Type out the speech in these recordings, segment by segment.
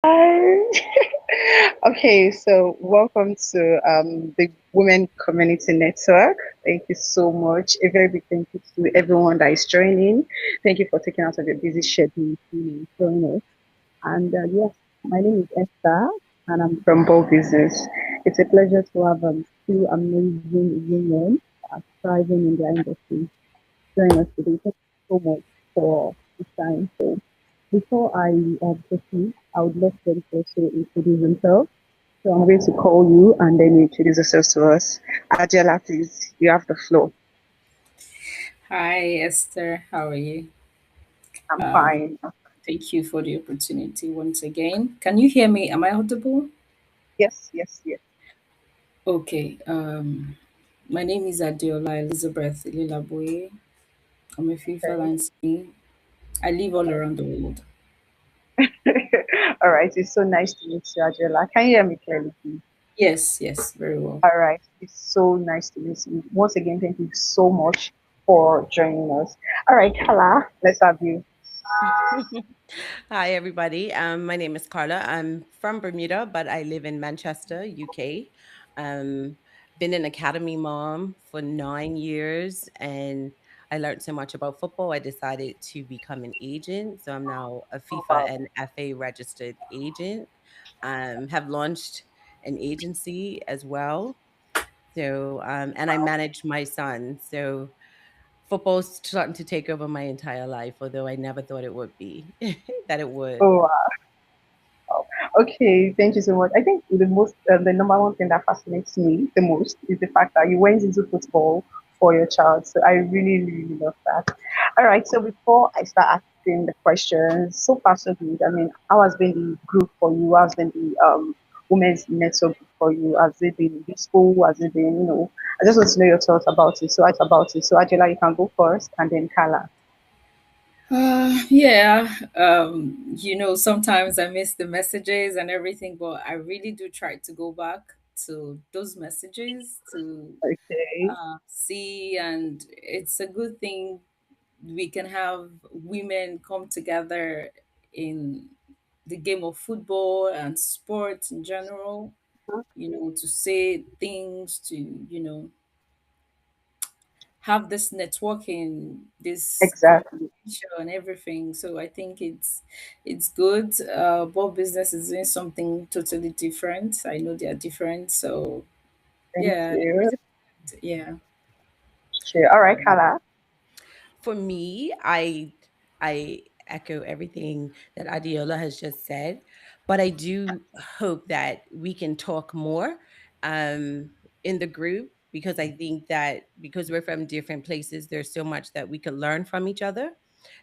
Hi. Okay, so welcome to the Women Community Network. Thank you so much. A very big thank you to everyone that is joining. Thank you for taking out of your busy schedule to join us. And yes, my name is Esther, and I'm from Bow Business. It's a pleasure to have two amazing women thriving in their industry join us today. Thank you so much for this time. So before I proceed, I would love them to also introduce themselves. So I'm going to call you and then you introduce yourself to us. Adela, please, you have the floor. Hi, Esther. How are you? I'm Um, fine. Thank you for the opportunity once again. Can you hear me? Am I audible? Yes, yes, yes. Okay. My name is Adeola Elizabeth Lilaboye. I'm a FIFA Okay. line. I live all around the world. All right. It's so nice to meet you, Adela. Can you hear me clearly, please? Yes, yes, very well. All right. It's so nice to meet you. Once again, thank you so much for joining us. All right, Kala, let's have you. Hi, everybody. My name is Carla. I'm from Bermuda, but I live in Manchester, UK. Um, been an academy mom for 9 years, and I learned so much about football. I decided to become an agent. So I'm now a Oh, FIFA wow. and FA registered agent. Have launched an agency as well. So, and I Wow. manage my son. So football's starting to take over my entire life, although I never thought it would be, that it would. Oh, wow. Okay, thank you so much. I think the number one thing that fascinates me the most is the fact that you went into football for your child. So I really, really love that. All right, so before I start asking the questions, so far so good. I mean, how has been the group for you? How has been the women's network group for you? Has it been useful? Has it been, I just want to know your thoughts about it. So Angela, you can go first, and then Kala. Yeah. Sometimes I miss the messages and everything, but I really do try to go back to those messages to Okay, see, and it's a good thing we can have women come together in the game of football and sports in general, to say things, to, have this networking, this exactly. communication and everything. So I think it's good. Both business is doing something totally different. I know they are different. So Thank yeah, you. yeah. Sure. All right, Kala. For me, I echo everything that Adiola has just said, but I do hope that we can talk more um, in the group, because I think that because we're from different places, there's so much that we could learn from each other,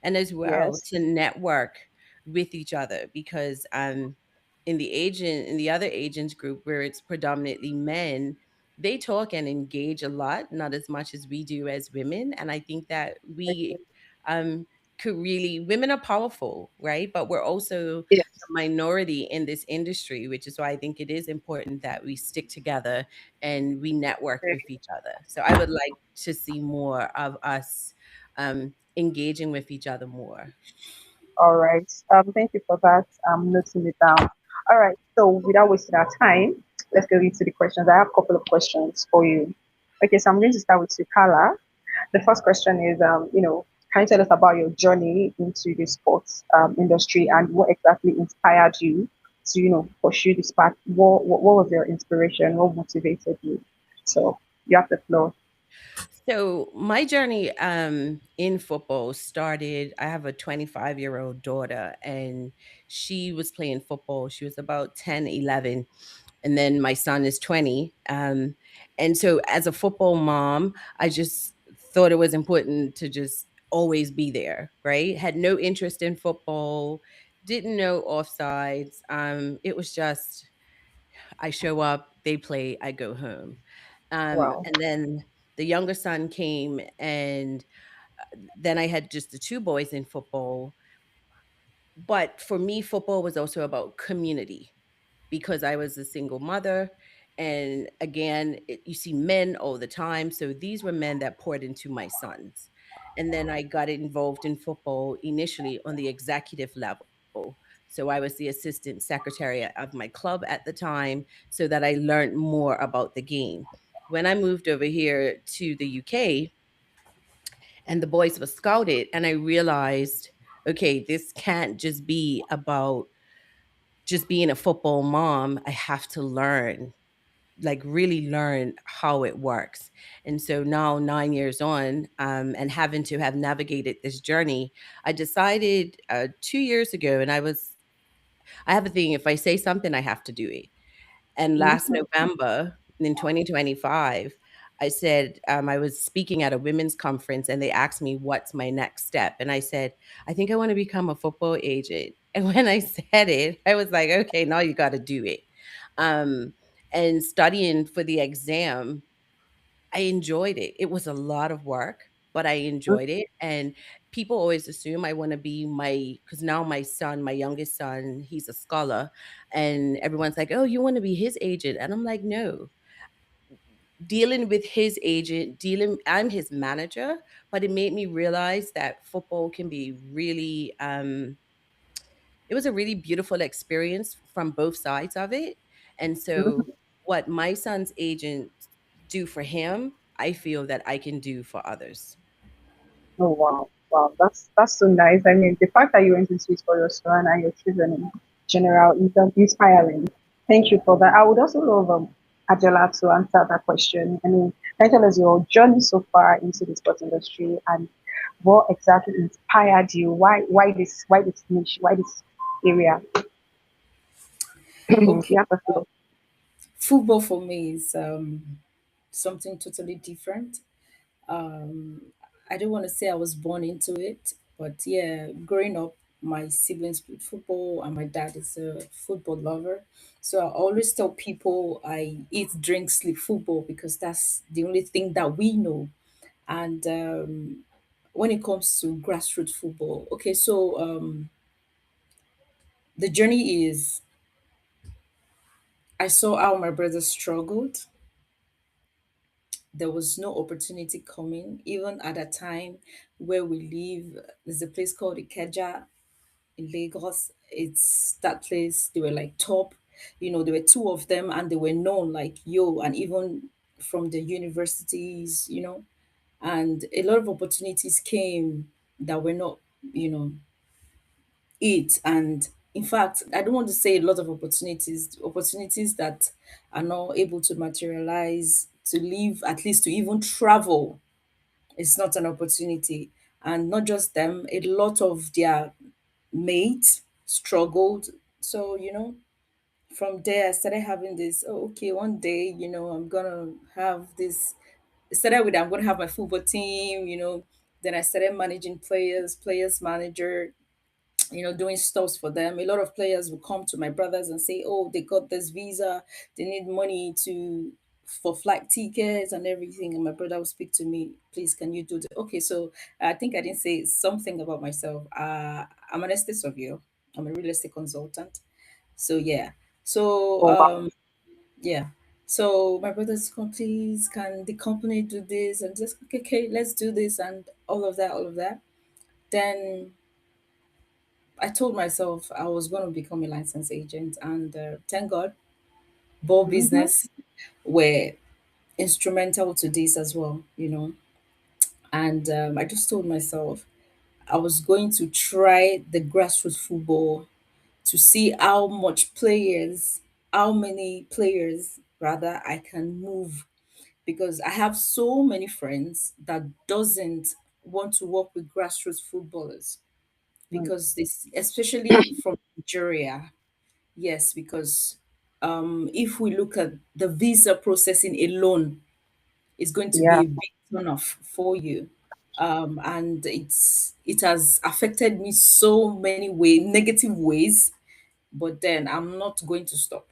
and as well Yes. to network with each other, because in the other agents group where it's predominantly men, they talk and engage a lot, not as much as we do as women. And I think that we um, could really, women are powerful, right? But we're also a Yes. minority in this industry, which is why I think it is important that we stick together and we network with each other. So I would like to see more of us engaging with each other more. All right. Thank you for that. I'm noting it down. All right. So without wasting our time, let's go into the questions. I have a couple of questions for you. Okay, so I'm going to start with you, Carla. The first question is, can you tell us about your journey into the sports industry and what exactly inspired you to, pursue this path? What was your inspiration? What motivated you? So you have the floor. So my journey in football started. I have a 25-year-old daughter, and she was playing football. She was about 10, 11, and then my son is 20. And so as a football mom, I just thought it was important to just always be there, right? Had no interest in football, didn't know offsides. It was just I show up, they play, I go home. Wow. And then the younger son came, and then I had just the two boys in football. But for me, football was also about community, because I was a single mother. And again, you see men all the time. So these were men that poured into my sons. And then I got involved in football initially on the executive level. So I was the assistant secretary of my club at the time so that I learned more about the game. When I moved over here to the UK and the boys were scouted, and I realized, okay, this can't just be about just being a football mom. I have to learn, like really learn how it works. And so now, 9 years on, and having to have navigated this journey, I decided 2 years ago, and I have a thing: if I say something, I have to do it. And last Mhm. November in 2025, I said, I was speaking at a women's conference and they asked me, what's my next step? And I said, I think I want to become a football agent. And when I said it, I was like, okay, now you got to do it. Um, and studying for the exam, I enjoyed it. It was a lot of work, but I enjoyed it. And people always assume I want to be because now my son, my youngest son, he's a scholar. And everyone's like, oh, you want to be his agent? And I'm like, no. Dealing with his agent, I'm his manager, but it made me realize that football can be really, it was a really beautiful experience from both sides of it. And so, Mhm. what my son's agent do for him, I feel that I can do for others. Oh wow, wow, that's so nice. I mean, the fact that you went into it for your son and your children in general is inspiring. Thank you for that. I would also love Angela to answer that question. I mean, can you tell us your journey so far into the sports industry and what exactly inspired you? Why this niche? Why this area? Okay, Yeah, that's it. football for me is something totally different. I don't want to say I was born into it, but yeah, growing up, my siblings played football, and my dad is a football lover. So I always tell people I eat, drink, sleep football because that's the only thing that we know. And when it comes to grassroots football, okay, so the journey is I saw how my brother struggled. There was no opportunity coming, even at a time where we live. There's a place called Ikeja in Lagos. It's that place. They were like top, there were two of them and they were known like yo, and even from the universities, and a lot of opportunities came that were not, you know, it. And in fact, I don't want to say a lot of opportunities that are not able to materialize, to live, at least to even travel. It's not an opportunity. And not just them, a lot of their mates struggled. So, from there I started having this, oh, okay, one day, I'm gonna have this. It started with I'm gonna have my football team, then I started managing players manager, doing stuffs for them. A lot of players will come to my brothers and say, oh, they got this visa, they need money to for flight tickets and everything. And my brother will speak to me, please, can you do that? Okay, so I think I didn't say something about myself. I'm an estate surveyor, I'm a real estate consultant. So yeah. So Oh wow. yeah. So my brothers come, please, can the company do this? And just okay, okay, let's do this and all of that. Then I told myself I was going to become a licensed agent, and thank God, ball Mm-hmm. business were instrumental to this as well, And I just told myself I was going to try the grassroots football to see how many players rather I can move, because I have so many friends that doesn't want to work with grassroots footballers because this, especially from Nigeria. Yes, because if we look at the visa processing alone, it's going to be Yeah. a big turn-off for you. And it has affected me so many negative ways, but then I'm not going to stop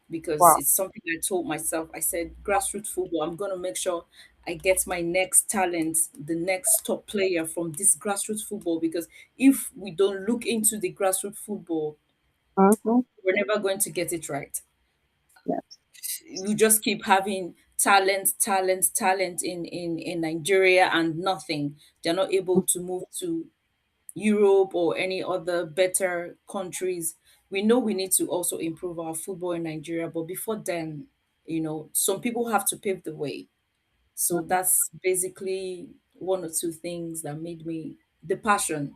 because Wow. it's something I told myself. I said, grassroots football, I'm going to make sure I get my next talent, the next top player from this grassroots football. Because if we don't look into the grassroots football, Mm-hmm. we're never going to get it right. Yes. We just keep having talent in Nigeria and nothing. They're not able to move to. Europe or any other better countries, we know we need to also improve our football in Nigeria. But before then, some people have to pave the way. So that's basically one or two things that made me the passion,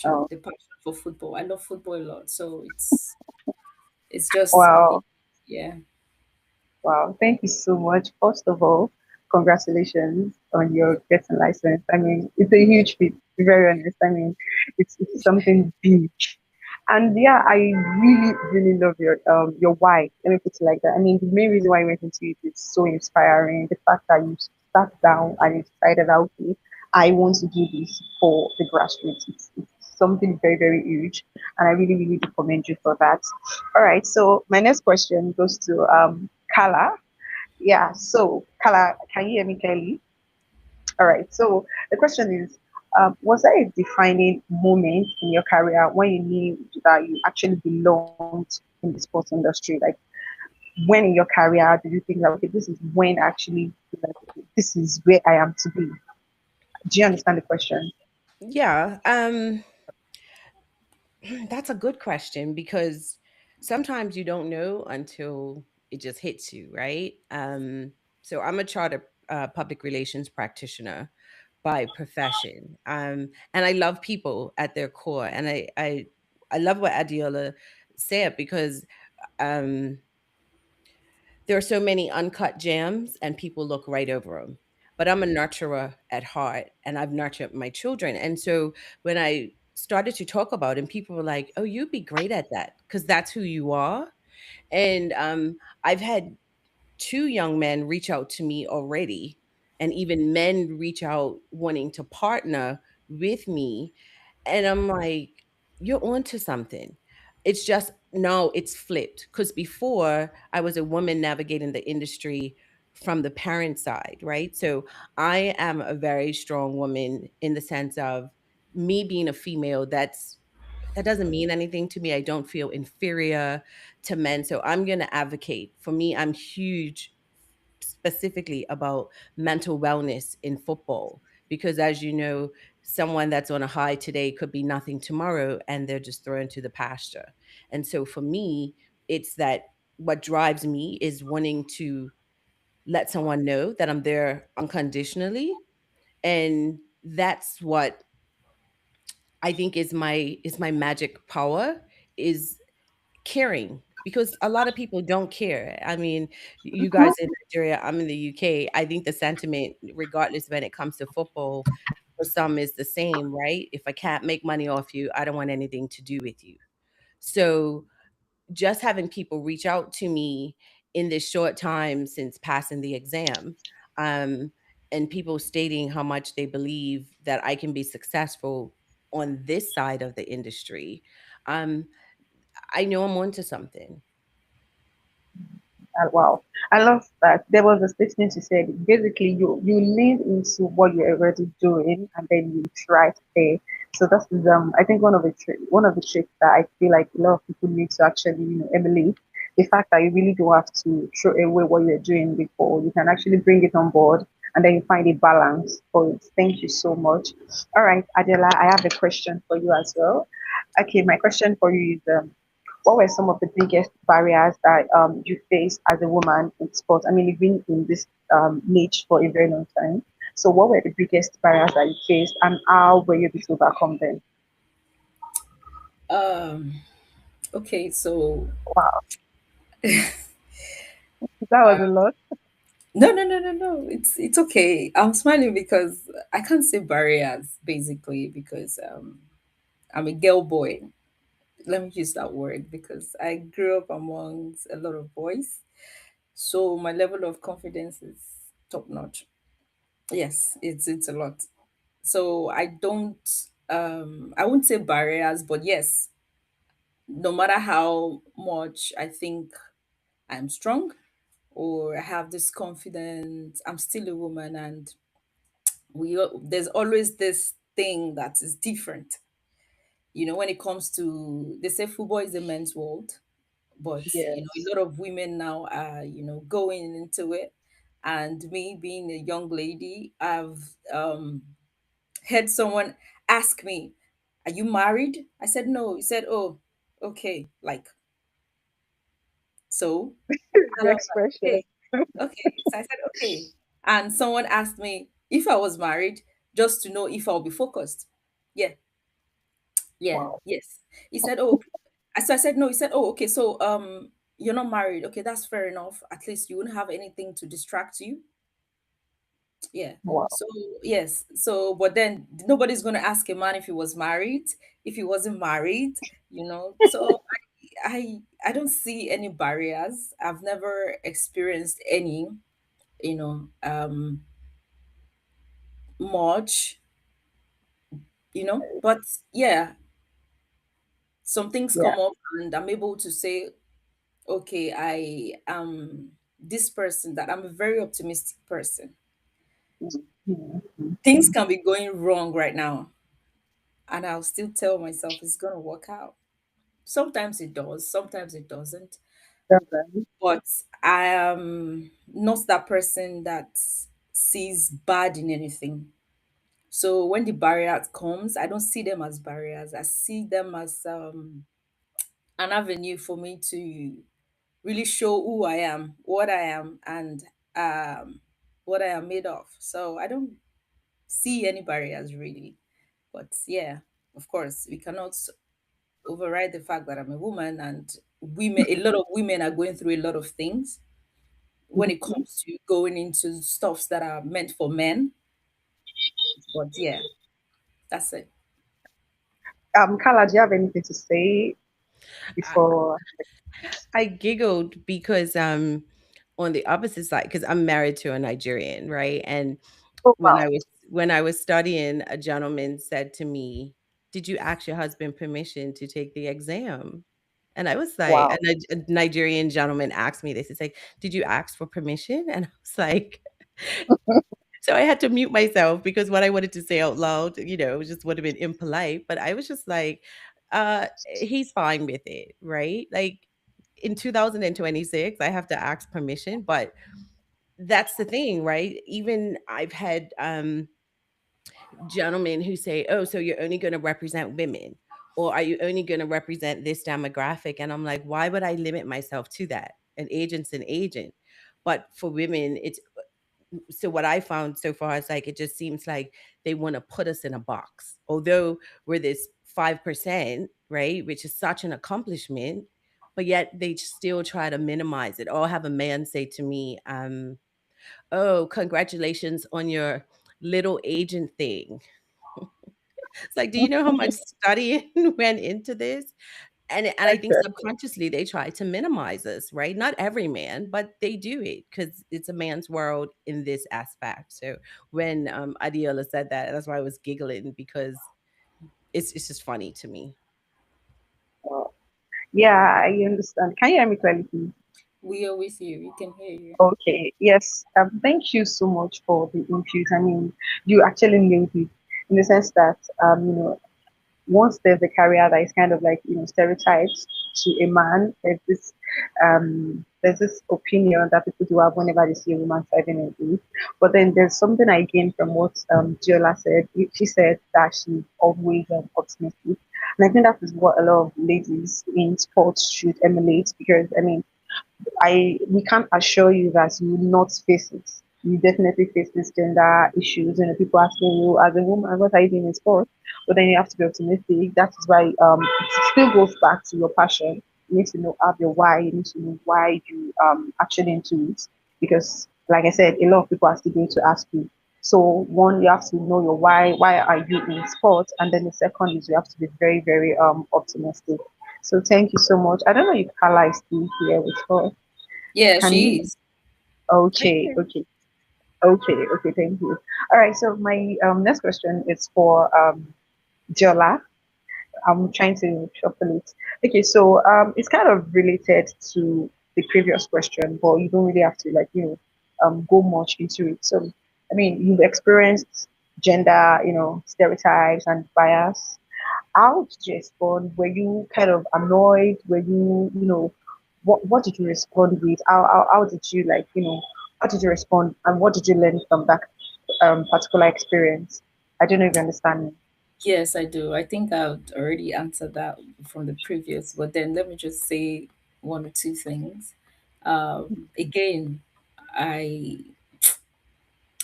Oh, the passion for football. I love football a lot. So it's just wow. yeah. Wow, thank you so much. First of all, congratulations on your getting license. I mean, it's a huge feat, to be very honest. I mean, it's something big. And yeah, I really, really love your why. Let me put it like that. I mean, the main reason why I went into it is so inspiring. The fact that you sat down and you decided, okay, I want to do this for the grassroots. It's something very, very huge. And I really, really do commend you for that. All right. So my next question goes to Kala. Yeah. So Kala, can you hear me clearly? All right. So the question is, was there a defining moment in your career when you knew that you actually belonged in the sports industry? Like, when in your career did you think that, okay, this is when actually, like, okay, this is where I am to be? Do you understand the question? Yeah. That's a good question because sometimes you don't know until it just hits you, right? So I'm a chartered public relations practitioner by profession, and I love people at their core, and I love what Adiola said because um, there are so many uncut gems and people look right over them. But I'm a nurturer at heart and I've nurtured my children. And so when I started to talk about it, and people were like, oh, you'd be great at that because that's who you are. And I've had two young men reach out to me already, and even men reach out wanting to partner with me, and I'm like, you're onto something. It's just no, it's flipped. Because before I was a woman navigating the industry from the parent side, right? So I am a very strong woman in the sense of me being a female. That doesn't mean anything to me. I don't feel inferior to men. So I'm going to advocate. For me, I'm huge specifically about mental wellness in football because as you know, someone that's on a high today could be nothing tomorrow and they're just thrown to the pasture. And so for me, it's that what drives me is wanting to let someone know that I'm there unconditionally, and that's what I think is my magic power, is caring, because a lot of people don't care. I mean, you guys in Nigeria, I'm in the UK. I think the sentiment, regardless when it comes to football, for some is the same, right? If I can't make money off you, I don't want anything to do with you. So just having people reach out to me in this short time since passing the exam, um, and people stating how much they believe that I can be successful on this side of the industry, um, I know I'm onto something. Wow, I love that. There was a statement you said. Basically, you lean into what you're already doing, and then you try to pay. So that's I think one of the tricks that I feel like a lot of people need to actually emulate. The fact that you really do have to throw away what you're doing before you can actually bring it on board, and then you find a balance for it. Thank you so much. All right, Adela, I have a question for you as well. Okay, my question for you is, what were some of the biggest barriers that you faced as a woman in sports? I mean, you've been in this niche for a very long time. So, what were the biggest barriers that you faced, and how were you able to overcome them? Um. Okay. So Wow, that was a lot. no, no, no, no, no. It's okay. I'm smiling because I can't say barriers basically because I'm a girl boy. Let me use that word because I grew up amongst a lot of boys. So my level of confidence is top notch. Yes, it's a lot. So I wouldn't say barriers, but yes, no matter how much I think I'm strong or I have this confidence, I'm still a woman, and there's always this thing that is different. When it comes to, they say football is a men's world, but a Yes. lot of women now are going into it, and me being a young lady, I've heard someone ask me, "Are you married?" I said no. He said, "Oh, okay." Like, so, and The I was like, expression. okay, okay. So I said, okay. And someone asked me if I was married, just to know if I'll be focused. Yeah, yeah, Wow. yes. He said, oh, so I said no. He said, oh, okay. So, you're not married. Okay, that's fair enough. At least you wouldn't have anything to distract you. Yeah. Wow. So yes. So, but then nobody's gonna ask a man if he was married, if he wasn't married, So I don't see any barriers. I've never experienced any, much, But yeah, some things Yeah. come up and I'm able to say, okay, I am this person, that I'm a very optimistic person. Mhm. Things can be going wrong right now, and I'll still tell myself it's gonna work out. Sometimes it does, sometimes it doesn't. Okay. But I am not that person that sees bad in anything. So when the barrier comes, I don't see them as barriers. I see them as an avenue for me to really show who I am, and um, what I am made of. So I don't see any barriers really. But yeah, of course, we cannot override the fact that I'm a woman, and a lot of women are going through a lot of things when it Mhm. comes to going into stuffs that are meant for men. But yeah, that's it. Carla, do you have anything to say before? I giggled because on the opposite side, because I'm married to a Nigerian, right? And Oh when wow. I was studying, a gentleman said to me, "Did you ask your husband permission to take the exam?" And I was like, Wow. a Nigerian gentleman asked me this. It's like, "Did you ask for permission?" And I was like, so I had to mute myself because what I wanted to say out loud, just would have been impolite. But I was just like, he's fine with it, right? Like in 2026, I have to ask permission, but that's the thing, right? Even I've had gentlemen who say, "Oh, so you're only going to represent women, or are you only going to represent this demographic?" And I'm like, why would I limit myself to that? An agent's an agent. But for women, it's so what I found so far is like it just seems like they want to put us in a box. Although we're this 5%, right, which is such an accomplishment, but yet they still try to minimize it. Or I'll have a man say to me, "Oh, congratulations on your little agent thing." It's like, do you know how much studying went into this? And I think Exactly. subconsciously they try to minimize us, right? Not every man, but they do it because it's a man's world in this aspect. So when Adiola said that, that's why I was giggling because it's just funny to me. Wow. Yeah, I understand. Can you hear me clearly, please? We are with you. We can hear you. Okay. Yes. Thank you so much for the input. I mean, you actually nailed it in the sense that once there's a career that is kind of like stereotypes to a man, there's this opinion that people do have whenever they see a woman serving a youth. But then there's something I gained from what Giola said. She said that she's always optimistic, and I think that is what a lot of ladies in sports should emulate, because I mean we can't assure you that you will not face it. You definitely face these gender issues, and people asking you as a woman, what are you doing in sport? But then you have to be optimistic. That is why it still goes back to your passion. You need to know have your why. You need to know why you actually into it. Because like I said, a lot of people are still going to ask you. So one, you have to know your why. Why are you in sport? And then the second is you have to be very, very optimistic. So thank you so much. I don't know if Carla is still here with us. Yeah, Can she you? is. I Okay, hear. okay, okay. Thank you. All right. So my next question is for Jola. I'm trying to shuffle it. Okay, so it's kind of related to the previous question, but you don't really have to go much into it. So, I mean, you've experienced gender, stereotypes and bias. How did you respond? Were you kind of annoyed? Were you, what did you respond with? How did you how did you respond? And what did you learn from that particular experience? I don't know if you understand me. Yes, I do. I think I've already answered that from the previous, but then let me just say one or two things. Again, I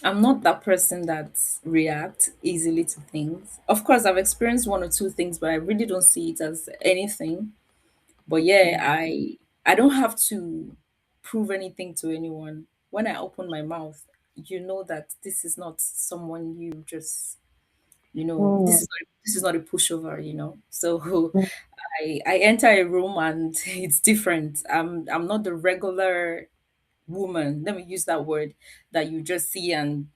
I'm not that person that reacts easily to things. Of course, I've experienced one or two things, but I really don't see it as anything. But yeah, Mm. I don't have to prove anything to anyone. When I open my mouth, you know that this is not someone you just, Mm. this is not a pushover, So I enter a room and it's different. I'm not the regular woman, let me use that word, that you just see and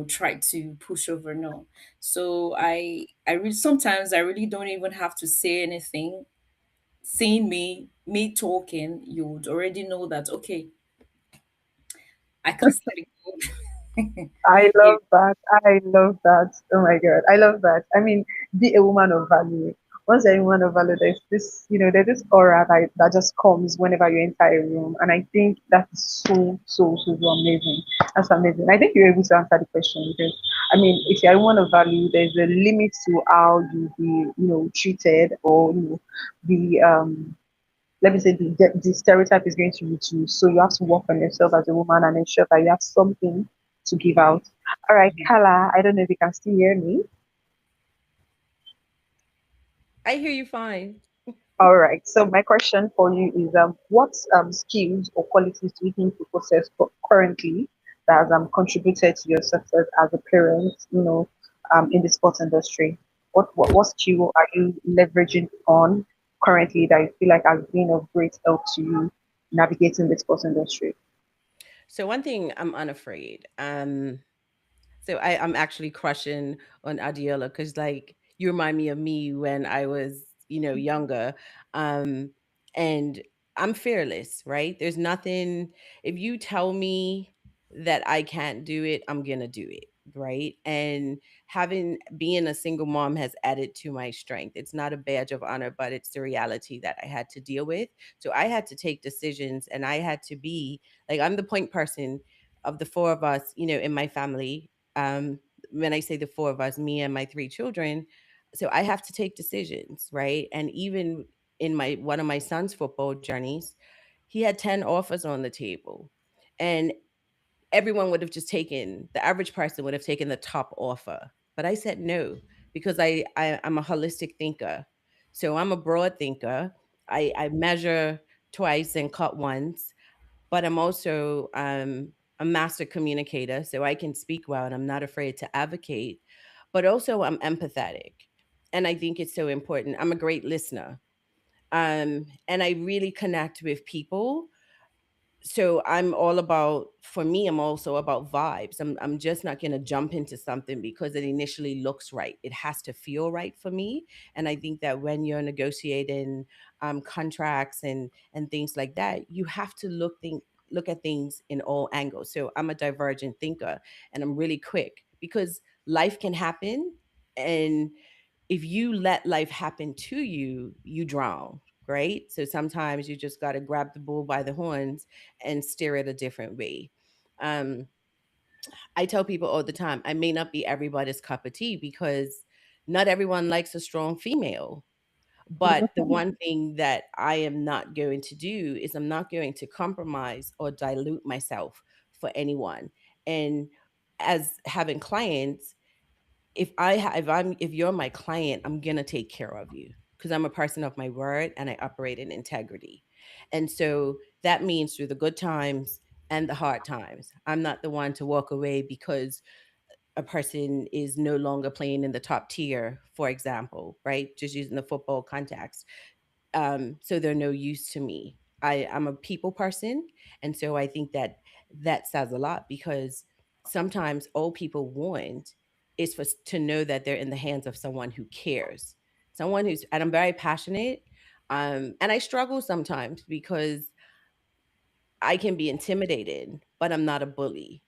try to push over. No. So I really, sometimes I really don't even have to say anything. Seeing me talking, you would already know that, okay, I can start it go. I Yeah. love that. I love that. Oh my God. I love that. I mean, be a woman of value. Once you're a woman of value, there's this, there's this aura that just comes whenever you enter a room. And I think that's so, so, so, so amazing. That's amazing. I think you're able to answer the question because, I mean, if you're a woman of value, there's a limit to how you be, treated or, the, let me say the stereotype is going to reduce. So you have to work on yourself as a woman and ensure that you have something to give out. All right, Kala, I don't know if you can still hear me. I hear you fine. All right. So my question for you is what skills or qualities do you think you possess currently that has contributed to your success as a parent, in the sports industry? What skill are you leveraging on currently that you feel like has been of great help to you navigating the sports industry? So one thing, I'm unafraid. So I'm actually crushing on Adiola because like you remind me of me when I was, younger. And I'm fearless, right? There's nothing, if you tell me that I can't do it, I'm gonna do it. Right. And having being a single mom has added to my strength. It's not a badge of honor, but it's the reality that I had to deal with. So I had to take decisions and I had to be like, I'm the point person of the four of us, in my family. When I say the four of us, me and my three children, so I have to take decisions, right? And even in my one of my son's football journeys, he had 10 offers on the table. And everyone would have just taken the average person would have taken the top offer. But I said no because I'm a holistic thinker. So I'm a broad thinker. I measure twice and cut once, but I'm also a master communicator, so I can speak well and I'm not afraid to advocate. But also, I'm empathetic. And I think it's so important. I'm a great listener. And I really connect with people, so I'm all about, for me, I'm also about vibes. I'm just not going to jump into something because it initially looks right. It has to feel right for me. And I think that when you're negotiating contracts and things like that, you have to look at things in all angles. So I'm a divergent thinker and I'm really quick because life can happen, and if you let life happen to you, you drown, right? So sometimes you just got to grab the bull by the horns and steer it a different way. Um, I tell people all the time, I may not be everybody's cup of tea because not everyone likes a strong female. But the one thing that I am not going to do is I'm not going to compromise or dilute myself for anyone. And as having clients, if you're my client, I'm gonna take care of you because I'm a person of my word and I operate in integrity. And so that means through the good times and the hard times. I'm not the one to walk away because a person is no longer playing in the top tier, for example, right? Just using the football context. So they're no use to me. I'm a people person, and so I think that that says a lot because sometimes all people want is for to know that they're in the hands of someone who cares, someone who's. And I'm very passionate, and I struggle sometimes because I can be intimidated, but I'm not a bully.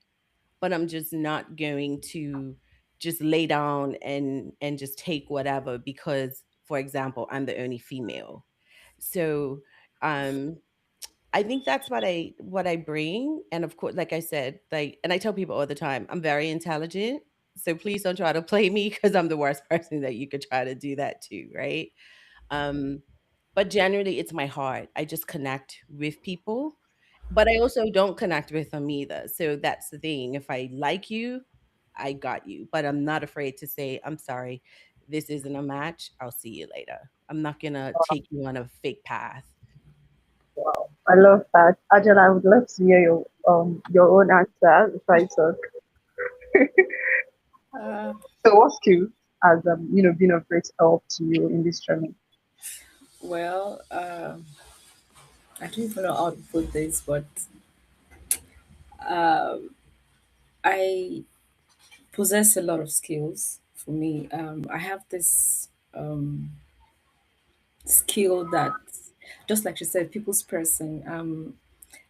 But I'm just not going to just lay down and just take whatever because, for example, I'm the only female. So um I think that's what I bring. And of course, like I said, like, and I tell people all the time, I'm very intelligent. So please don't try to play me because I'm the worst person that you could try to do that to, right? Um, but generally, it's my heart. I just connect with people, but I also don't connect with them either. So that's the thing. If I like you, I got you, but I'm not afraid to say, I'm sorry, this isn't a match. I'll see you later. I'm not going to take you on a fake path. Wow, I love that. Angela, I would love to hear your own answer if I talk. Uh, So what skills has been of great help to you in this journey? well, I don't even know how to put this, but I possess a lot of skills. For me, I have this skill that, just like she said, people's person.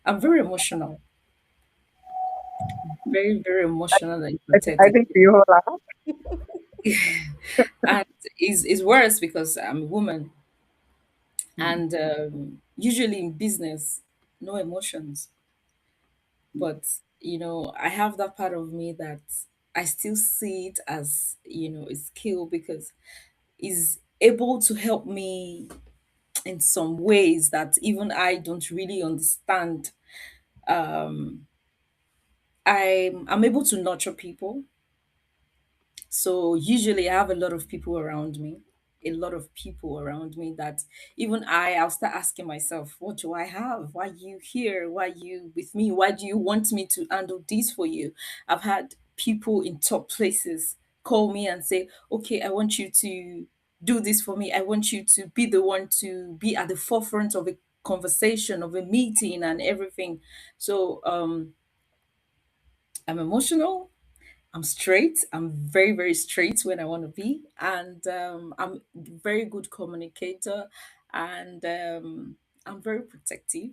I'm very emotional, very, very emotional and I empathetic. think we all are. And is worse because I'm a woman, Mm, and usually in business, no emotions. But I have that part of me that I still see it as a skill because is able to help me in some ways that even I don't really understand. I'm able to nurture people. So usually I have a lot of people around me, a lot of people around me that even I'll start asking myself, what do I have? Why are you here? Why are you with me? Why do you want me to handle this for you? I've had people in top places call me and say, okay, I want you to do this for me. I want you to be the one to be at the forefront of a conversation, of a meeting and everything. So I'm emotional. I'm straight. I'm very, very straight when I want to be. And I'm very good communicator. And I'm very protective.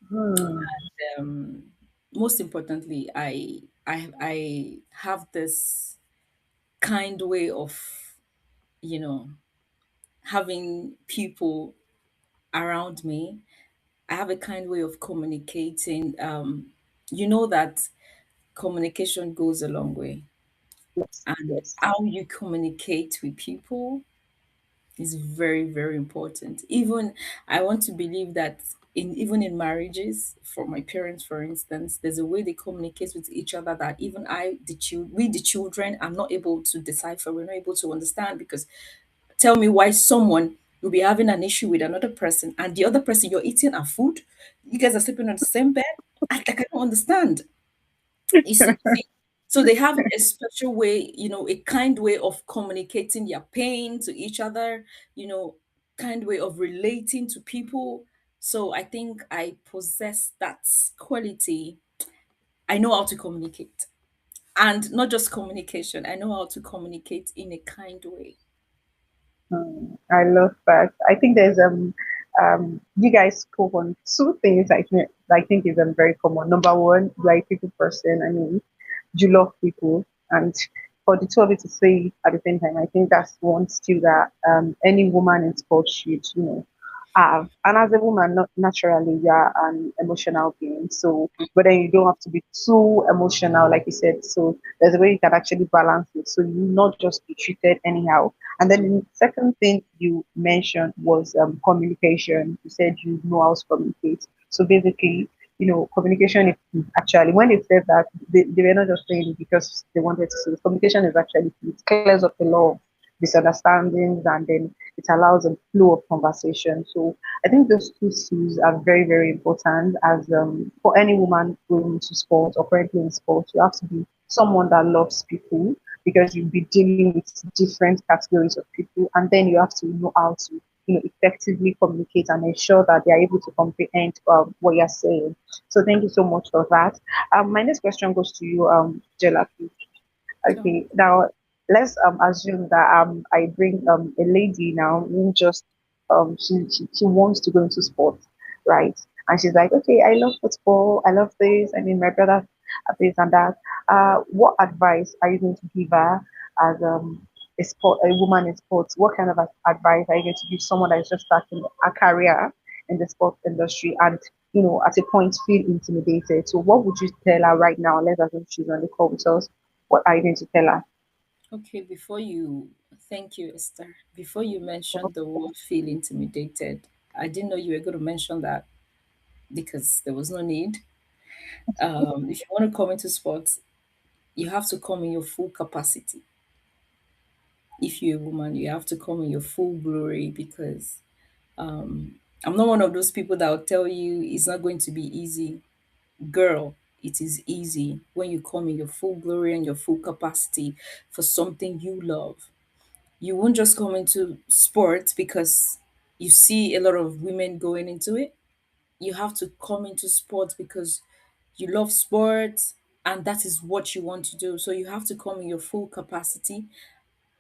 hmm, Um, Most importantly, I have this kind way of, you know, having people around me. I have a kind way of communicating. You know that communication goes a long way, yes, and yes. how you communicate with people is very, very important. Even I want to believe that even in marriages, for my parents for instance, there's a way they communicate with each other that even we the children are not able to decipher, we're not able to understand. Because tell me why someone will be having an issue with another person, and the other person, you're eating a food, you guys are sleeping on the same bed. I don't understand. You see, so they have a special way, a kind way of communicating their pain to each other, kind way of relating to people. So I think I possess that quality. I know how to communicate. And not just communication, I know how to communicate in a kind way. I love that. I think there's you guys spoke on two things I think is very common. Number one, you're a people person. I mean, you love people, and for the two of you to say it at the same time, I think that's one skill that any woman in sports should have. And as a woman, not naturally, you're an emotional being. So, but then you don't have to be too emotional, like you said. So there's a way you can actually balance it, so you not just be treated anyhow. And then the second thing you mentioned was communication. You said you know how to communicate. So basically, communication is actually, when they said that, they were not just saying it because they wanted to say it. Communication is actually, it clears up a lot of misunderstandings, and then it allows a flow of conversation. So I think those two skills are very, very important as for any woman going into sports or currently in sports. You have to be someone that loves people because you'll be dealing with different categories of people, and then you have to know how to effectively communicate and ensure that they are able to comprehend what you're saying. So thank you so much for that. My next question goes to you, Jella. So Okay, now let's assume that I bring a lady now who just she wants to go into sports, right? And she's like, okay, I love football, I love this. I mean, my brother this and that. What advice are you going to give her as a woman in sports? What kind of advice are you going to give someone that is just starting a career in the sports industry and at a point feel intimidated? So what would you tell her right now? Let's assume she's on the call with us. What are you going to tell her? Okay, thank you, Esther. Before you mentioned the word feel intimidated, I didn't know you were going to mention that because there was no need. If you want to come into sports, you have to come in your full capacity. If you're a woman, you have to come in your full glory because I'm not one of those people that will tell you it's not going to be easy. Girl, it is easy when you come in your full glory and your full capacity for something you love. You won't just come into sports because you see a lot of women going into it. You have to come into sports because you love sports and that is what you want to do. So you have to come in your full capacity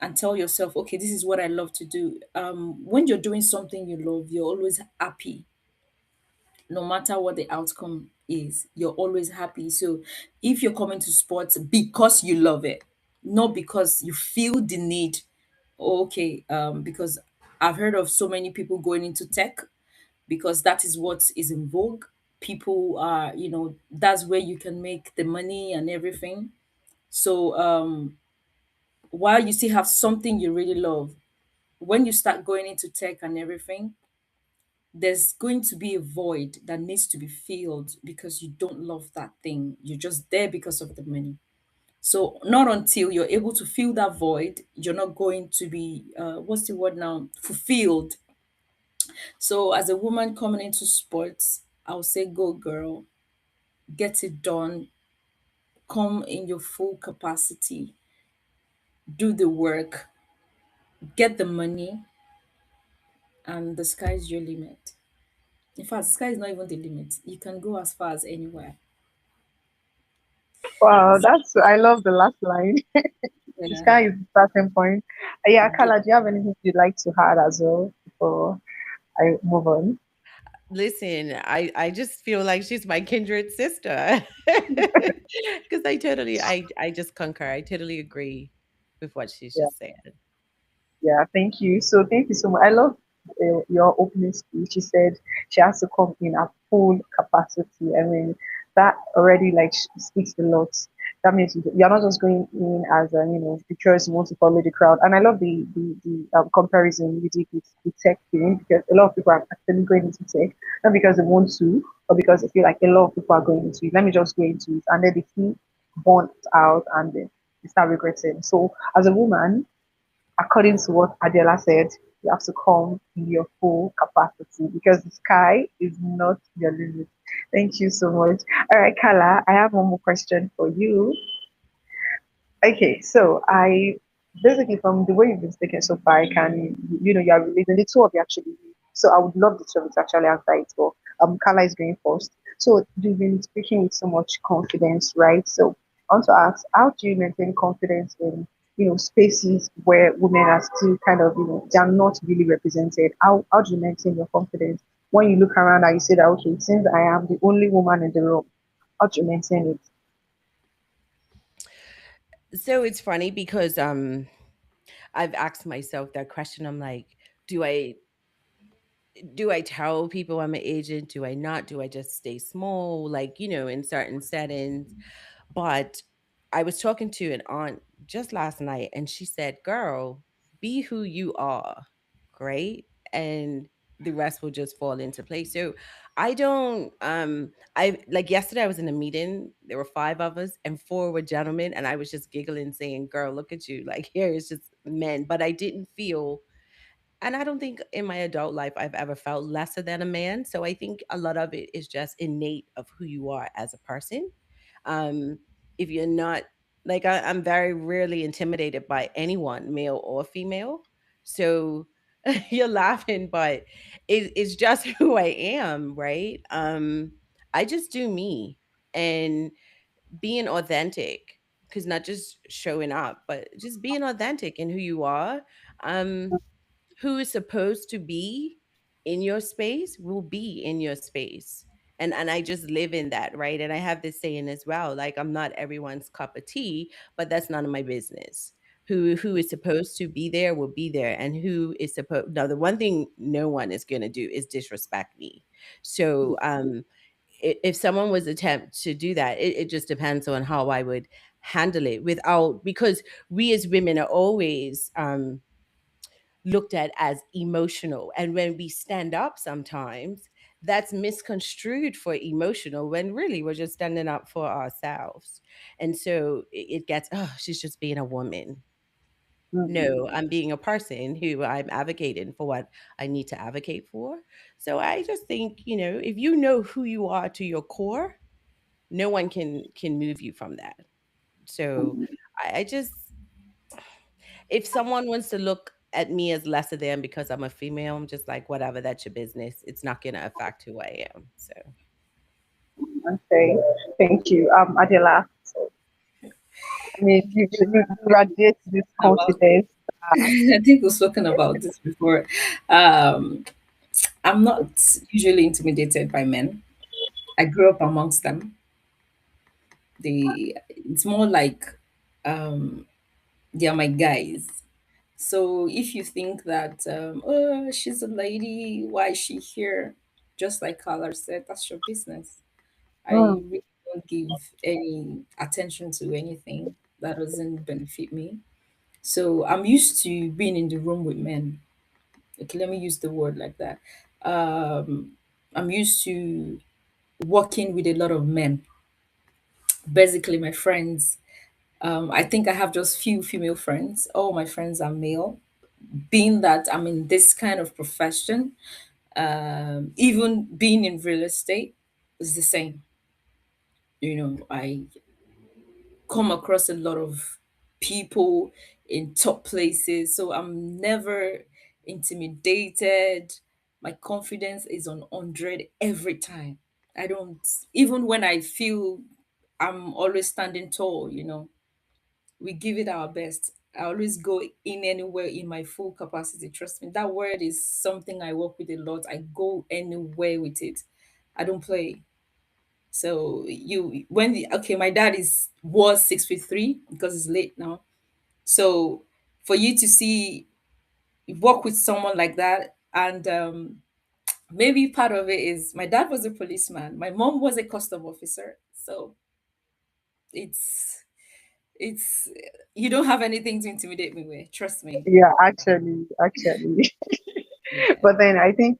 and tell yourself, okay, this is what I love to do. When you're doing something you love, you're always happy no matter what the outcome is, you're always happy. So if you're coming to sports because you love it, not because you feel the need, okay, because I've heard of so many people going into tech because that is what is in vogue. People are, that's where you can make the money and everything. So while you still have something you really love, when you start going into tech and everything, there's going to be a void that needs to be filled because you don't love that thing. You're just there because of the money. So not until you're able to fill that void, you're not going to be what's the word now? Fulfilled. So as a woman coming into sports, I'll say go girl, get it done, come in your full capacity, do the work, get the money, and the sky's your limit. In fact, the sky is not even the limit. You can go as far as anywhere. Wow, I love the last line. The Yeah. sky is the starting point. Yeah, Carla, do you have anything you'd like to add as well before I move on? Listen, I just feel like she's my kindred sister. Because I just concur. I totally agree with what she's Yeah. just said. Yeah, thank you. So thank you so much. I love your opening speech. She said she has to come in at full capacity. I mean, that already like speaks a lot. That means you're not just going in as a because you want to follow the crowd. And I love the comparison you did with the tech thing because a lot of people are actually going into tech not because they want to, but because they feel like a lot of people are going into it. Let me just go into it, and then they feel burnt out and they start regretting. So as a woman, according to what Adela said, you have to come in your full capacity because the sky is not your limit. Thank you so much. All right, Kala, I have one more question for you. Okay, so I basically from the way you've been speaking so far, I can you are relating the two of you actually. So I would love the two of you to actually answer it. But Kala is going first. So you've been speaking with so much confidence, right? So I want to ask, how do you maintain confidence in spaces where women are still kind of they are not really represented? How do you maintain your confidence when you look around and you say that okay, since I am the only woman in the room, how do you maintain it? So it's funny because I've asked myself that question. I'm like, do I do I tell people I'm an agent? Do I not? Do I just stay small? Like, in certain settings. But I was talking to an aunt just last night and she said, girl, be who you are. Great. And the rest will just fall into place. So I don't I like yesterday I was in a meeting, there were five of us and four were gentlemen, and I was just giggling saying, girl, look at you. Like here is just men. But I didn't feel, and I don't think in my adult life I've ever felt lesser than a man. So I think a lot of it is just innate of who you are as a person. Um, if you're not like I'm very rarely intimidated by anyone, male or female. So you're laughing, but it's just who I am, right? I just do me and being authentic, because not just showing up, but just being authentic in who you are. Um, who is supposed to be in your space will be in your space. And I just live in that, right? And I have this saying as well, like I'm not everyone's cup of tea, but that's none of my business. Who is supposed to be there will be there, and who is supposed, now the one thing no one is going to do is disrespect me. So if someone was attempt to do that, it just depends on how I would handle it without, because we as women are always looked at as emotional. And when we stand up sometimes, that's misconstrued for emotional when really we're just standing up for ourselves. And so it gets, oh, she's just being a woman. No, Mhm. I'm being a person who I'm advocating for what I need to advocate for. So I just think, if you know who you are to your core, no one can move you from that. So I just, if someone wants to look at me as lesser than because I'm a female, I'm just like, whatever, that's your business. It's not gonna affect who I am. So Okay, thank you. Adela. So, I mean, you radiate this About confidence. I think we've spoken about this before. Um, I'm not usually intimidated by men. I grew up amongst them. It's more like um, they are my guys. So if you think that oh, she's a lady, why is she here? Just like Carla said, that's your business. I Mm, really don't give any attention to anything that doesn't benefit me. So I'm used to being in the room with men. Okay, let me use the word like that. Um, I'm used to working with a lot of men. Basically, my friends. I think I have just few female friends. All my friends are male. Being that I'm in this kind of profession, even being in real estate is the same. I come across a lot of people in top places, so I'm never intimidated. My confidence is on 100 every time. I don't, even when I feel I'm always standing tall, we give it our best. I always go in anywhere in my full capacity. Trust me, that word is something I work with a lot. I go anywhere with it. I don't play. So okay, my dad was 6 feet 3 because it's late now. So for you to see work with someone like that, and maybe part of it is my dad was a policeman, my mom was a custom officer. So it's it's you don't have anything to intimidate me with. Trust me. yeah, actually. Yeah. But then I think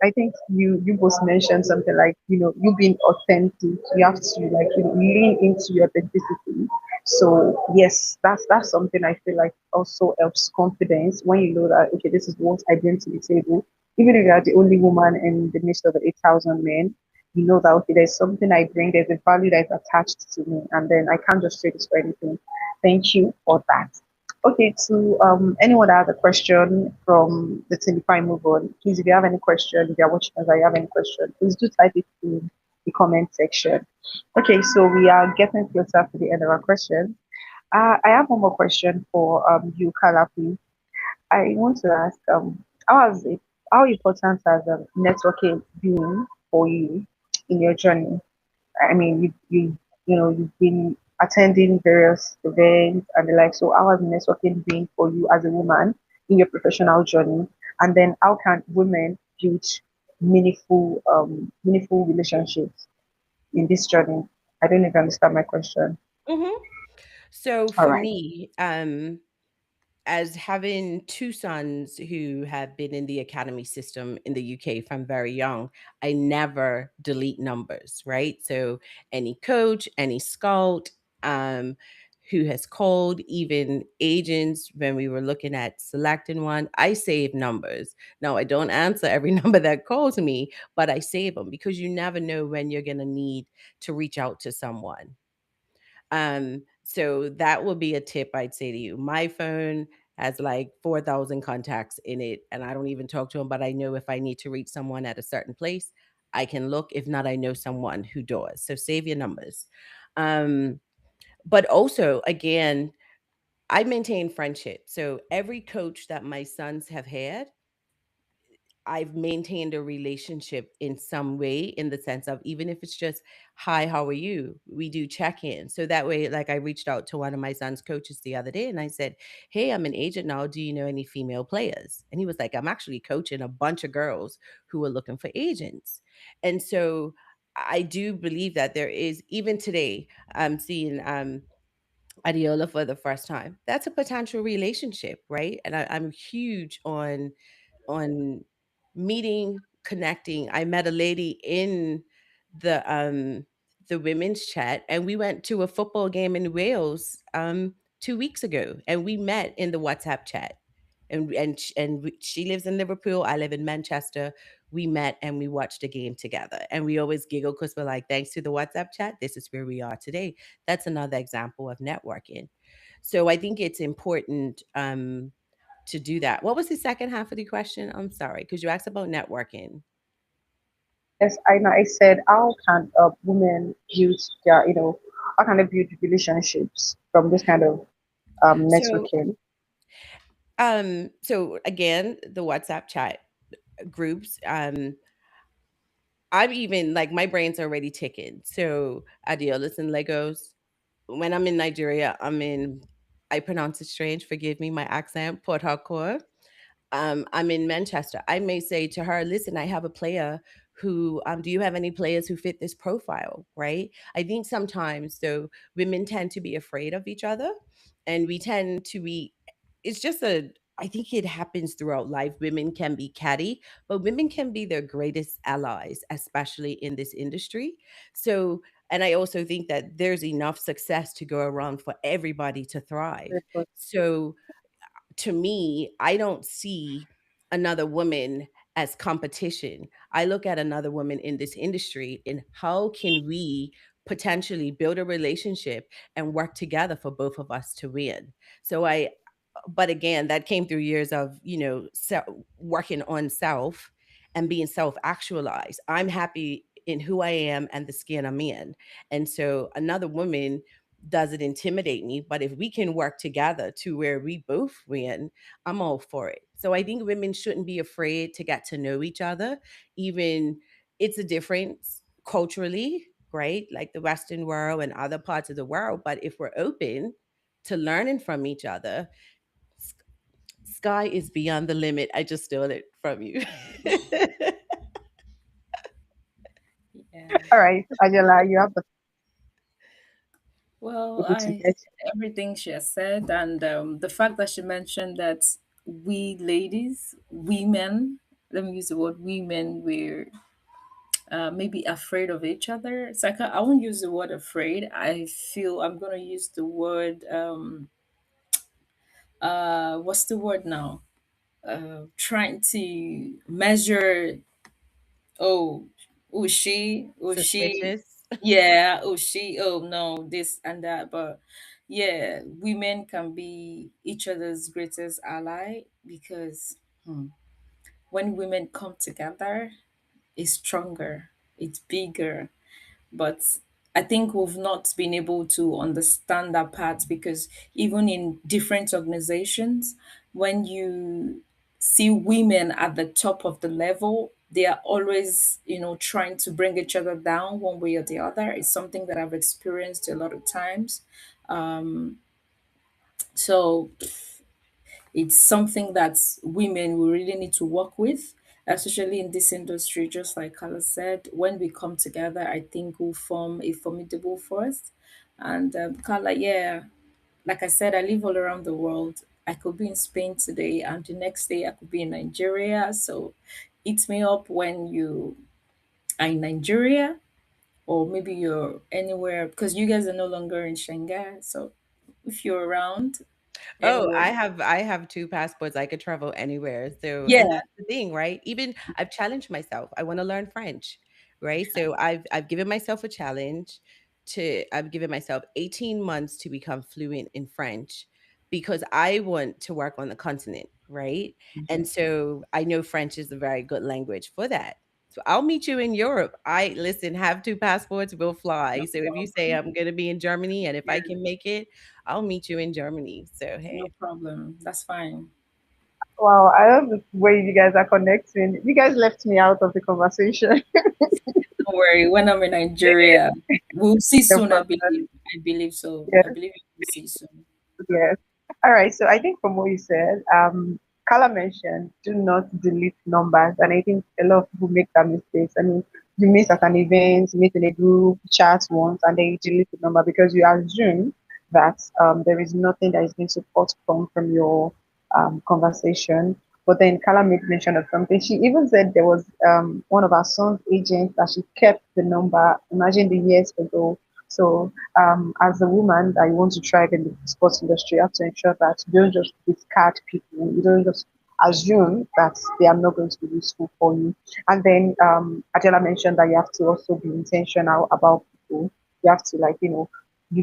you both mentioned something like, you being authentic. You have to, like, lean into your authenticity. So yes, that's something I feel like also helps confidence when you know that, okay, this is what I bring to the table. Even if you are the only woman in the midst of the 8,000 men, you know that, okay, there's something I bring, there's a value that's attached to me, and then I can't just trade this for anything. Thank you for that. Okay, to anyone that has a question from the team before I move on, please, if you have any question, if you're watching us, or you have any question, please do type it in the comment section. Okay, so we are getting closer to the end of our question. I have one more question for you, Kalapi. I want to ask, how important has networking been for you in your journey? I mean, you've been attending various events and the like. So, how has networking been for you as a woman in your professional journey? And then, how can women build meaningful relationships in this journey? I don't even understand my question. mhm. So All for right. me, as having two sons who have been in the academy system in the UK from very young, I never delete numbers, right? So any coach, any scout, um, who has called, even agents, when we were looking at selecting one, I save numbers. Now, I don't answer every number that calls me, but I save them because you never know when you're going to need to reach out to someone. So that would be a tip I'd say to you. My phone has like 4,000 contacts in it, and I don't even talk to them, but I know if I need to reach someone at a certain place, I can look. If not, I know someone who does. So save your numbers. Um, but also, again, I maintain friendship. So every coach that my sons have had, I've maintained a relationship in some way, in the sense of, even if it's just, hi, how are you? We do check in. So that way, like, I reached out to one of my son's coaches the other day and I said, hey, I'm an agent now. Do you know any female players? And he was like, I'm actually coaching a bunch of girls who are looking for agents. And so I do believe that there is, even today, I'm seeing Adiola for the first time, that's a potential relationship, right? And I'm huge on meeting, connecting. I met a lady in the women's chat, and we went to a football game in Wales 2 weeks ago, and we met in the WhatsApp chat. She lives in Liverpool. I live in Manchester. We met and we watched a game together, and we always giggle because we're like, thanks to the WhatsApp chat, this is where we are today. That's another example of networking. So I think it's important to do that. What was the second half of the question? I'm sorry, because you asked about networking. Yes, I know. I said, how can women build their, how can they build relationships from this kind of So, networking? so again, the WhatsApp chat groups. I'm even like my brain's already ticking. So, Adiola and Legos. When I'm in Nigeria, I pronounce it strange. Forgive me, my accent, Port Harcourt. I'm in Manchester. I may say to her, listen, I have a player who, do you have any players who fit this profile? Right. I think sometimes, though, women tend to be afraid of each other, and we tend to be, it's just I think it happens throughout life. Women can be catty, but women can be their greatest allies, especially in this industry. So, and I also think that there's enough success to go around for everybody to thrive. So, to me, I don't see another woman as competition. I look at another woman in this industry and how can we potentially build a relationship and work together for both of us to win. So but again, that came through years of, working on self and being self actualized. I'm happy in who I am and the skin I'm in. And so another woman doesn't intimidate me. But if we can work together to where we both win, I'm all for it. So I think women shouldn't be afraid to get to know each other. Even it's a difference culturally, right? Like the Western world and other parts of the world. But if we're open to learning from each other, s- sky is beyond the limit. I just stole it from you. Yeah. All right, Angela, you have the Well, able to I get. everything she has said, and the fact that she mentioned that we ladies, women, let me use the word women, we're maybe afraid of each other. So I won't use the word afraid. I feel I'm gonna use the word what's the word now? Trying to measure. Oh, she, Suspicious. yeah, she, oh no, this and that. But yeah, women can be each other's greatest ally because when women come together, it's stronger, it's bigger. But I think we've not been able to understand that part because even in different organizations, when you see women at the top of the level, they are always, trying to bring each other down one way or the other. It's something that I've experienced a lot of times. So it's something that women we really need to work with, especially in this industry. Just like Carla said, when we come together, I think we'll form a formidable force. And Carla, yeah, like I said, I live all around the world. I could be in Spain today, and the next day I could be in Nigeria. So eat me up when you are in Nigeria, or maybe you're anywhere because you guys are no longer in Shanghai. So if you're around Oh, anywhere, I have 2 passports, I could travel anywhere, so and yeah, that's the thing, right? Even I've challenged myself, I wanna learn French, right? So I've given myself a challenge I've given myself 18 months to become fluent in French because I want to work on the continent, right? And so I know French is a very good language for that. So I'll meet you in Europe. I listen, have 2 passports, we'll fly. no So if you say problem. I'm gonna be in Germany and if I Yeah. can make it, I'll meet you in Germany. So, No hey. problem. That's fine. Wow, I love the way you guys are connecting. You guys left me out of the conversation. Don't worry. When I'm in Nigeria, we'll see No soon. I problem. believe. I believe so. I Yes, believe we'll see soon. yes. All right. So I think from what you said, Carla mentioned do not delete numbers, and I think a lot of people make that mistake. I mean, you meet at an event, you meet in a group, chat once, and then you delete the number because you assume that there is nothing that is going to postpone from your conversation. But then Kala made mention of something. She even said there was one of our son's agents that she kept the number. Imagine the years ago. So, as a woman that you want to thrive in the sports industry, you have to ensure that you don't just discard people. You don't just assume that they are not going to be useful for you. And then Adela mentioned that you have to also be intentional about people. You have to, like, you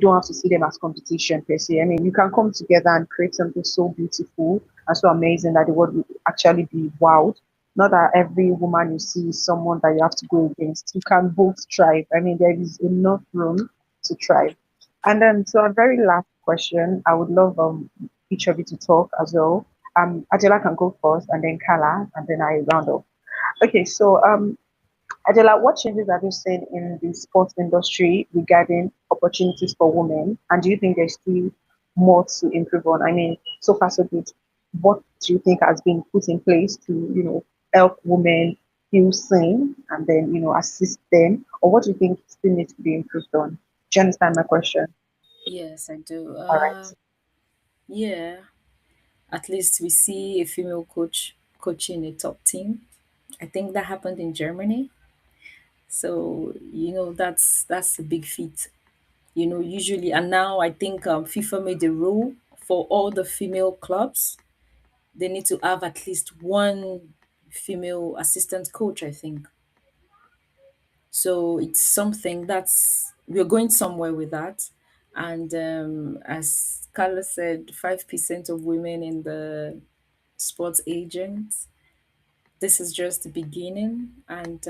don't have to see them as competition per se. I mean, you can come together and create something so beautiful and so amazing that the world will actually be wowed. Not that every woman you see is someone that you have to go against. You can both thrive. I mean, there is enough room to thrive. And then, so a very last question, I would love each of you to talk as well. Angela can go first, and then Kala, and then I round up. Okay, so Adela, what changes have you seen in the sports industry regarding opportunities for women? And do you think there's still more to improve on? I mean, so far so good. What do you think has been put in place to, help women feel seen and then, assist them? Or what do you think still needs to be improved on? Do you understand my question? Yes, I do. All right. Yeah. At least we see a female coach coaching a top team. I think that happened in Germany. So that's a big feat. Usually, and now I think FIFA made a rule for all the female clubs. They need to have at least one female assistant coach. I think so. It's something that's we're going somewhere with that. And as Carla said, 5% of women in the sports agents. This is just the beginning, and